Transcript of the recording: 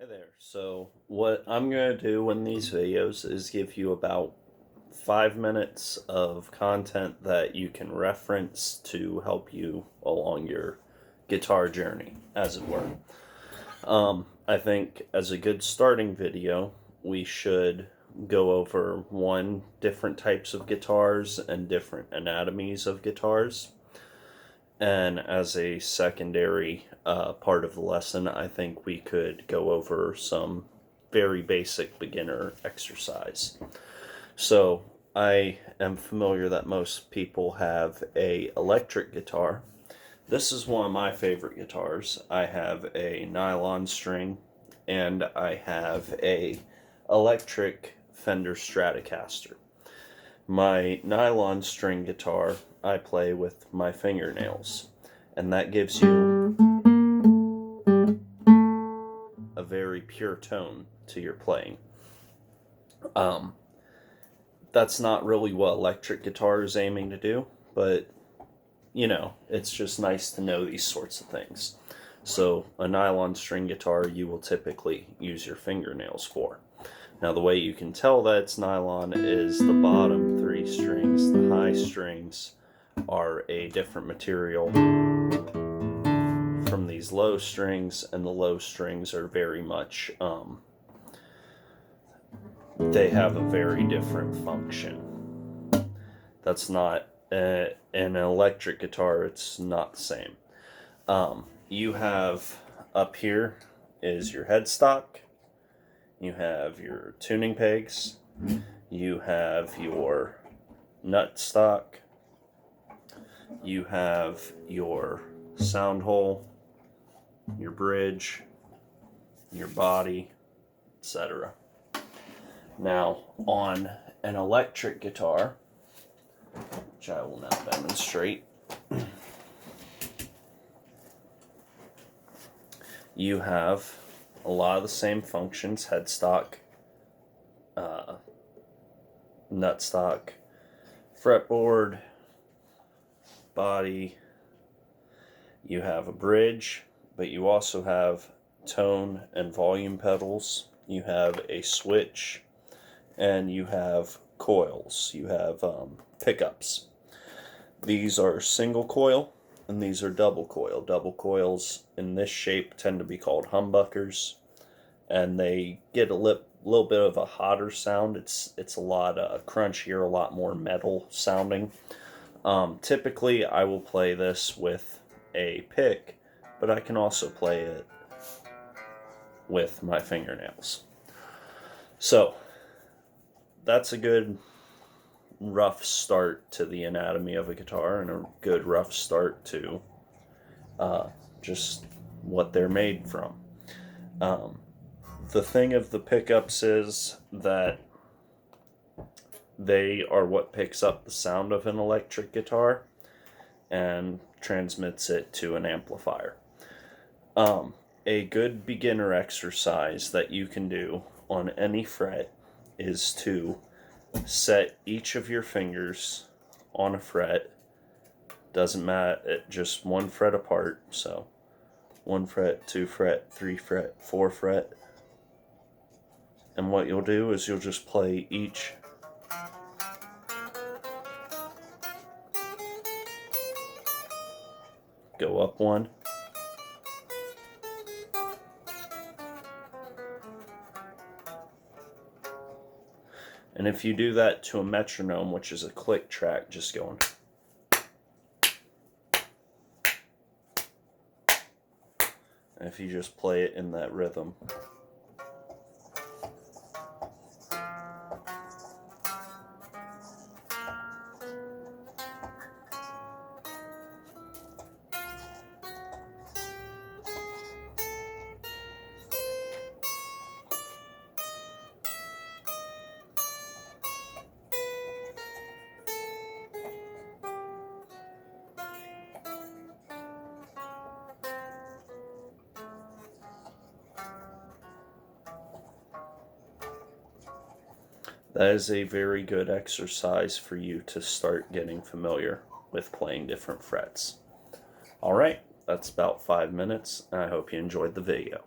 Hey there. So what I'm going to do in these videos is give you about 5 minutes of content that you can reference to help you along your guitar journey, as it were. I think as a good starting video, we should go over different types of guitars and different anatomies of guitars. And as a secondary part of the lesson, I think we could go over some very basic beginner exercise. So I am familiar that most people have a electric guitar. This is one of my favorite guitars. I have a nylon string and I have a electric Fender Stratocaster. My nylon string guitar I play with my fingernails, and that gives you a very pure tone to your playing. That's not really what electric guitar is aiming to do, but it's just nice to know these sorts of things. So a nylon string guitar you will typically use your fingernails for. Now the way you can tell that it's nylon is the bottom three strings, the high strings, are a different material from these low strings, and the low strings are very much, they have a very different function. That's not, in an electric guitar, it's not the same. You have up here is your headstock. You have your tuning pegs, you have your nut stock, you have your sound hole, your bridge, your body, etc. Now, on an electric guitar, which I will now demonstrate, you have a lot of the same functions: headstock, nutstock, fretboard, body. You have a bridge, but you also have tone and volume pedals. You have a switch, and you have coils. You have pickups. These are single coil, and these are double coil. Double coils in this shape tend to be called humbuckers, and they get a little bit of a hotter sound. It's a lot crunchier, a lot more metal sounding. Typically, I will play this with a pick, but I can also play it with my fingernails. So that's a good rough start to the anatomy of a guitar, and a good rough start to just what they're made from. The thing of the pickups is that they are what picks up the sound of an electric guitar and transmits it to an amplifier. A good beginner exercise that you can do on any fret is to set each of your fingers on a fret. Doesn't matter, just one fret apart. So 1 fret, 2 fret, 3 fret, 4 fret. And what you'll do is you'll just play each go up one, and if you do that to a metronome, which is a click track, just going, and if you just play it in that rhythm, that is a very good exercise for you to start getting familiar with playing different frets. Alright, that's about 5 minutes, and I hope you enjoyed the video.